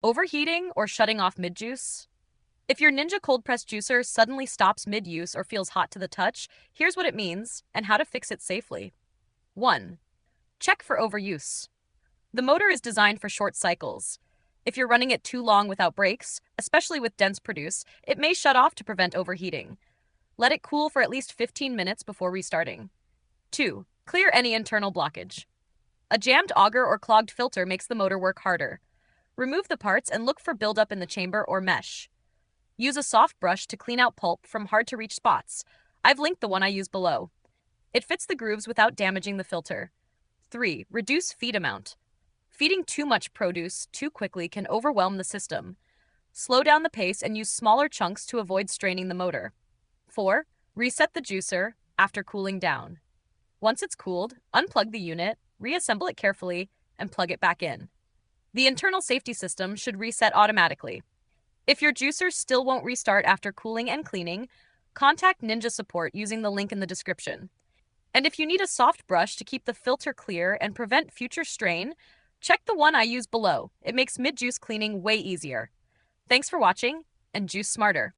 Overheating or shutting off mid-juice? If your Ninja cold press juicer suddenly stops mid-use or feels hot to the touch, here's what it means and how to fix it safely. 1. Check for overuse. The motor is designed for short cycles. If you're running it too long without breaks, especially with dense produce, it may shut off to prevent overheating. Let it cool for at least 15 minutes before restarting. 2. Clear any internal blockage. A jammed auger or clogged filter makes the motor work harder. Remove the parts and look for buildup in the chamber or mesh. Use a soft brush to clean out pulp from hard-to-reach spots. I've linked the one I use below. It fits the grooves without damaging the filter. 3. Reduce feed amount. Feeding too much produce too quickly can overwhelm the system. Slow down the pace and use smaller chunks to avoid straining the motor. 4. Reset the juicer after cooling down. Once it's cooled, unplug the unit, reassemble it carefully, and plug it back in. The internal safety system should reset automatically. If your juicer still won't restart after cooling and cleaning, contact Ninja support using the link in the description. And if you need a soft brush to keep the filter clear and prevent future strain, check the one I use below. It makes mid-juice cleaning way easier. Thanks for watching, and juice smarter.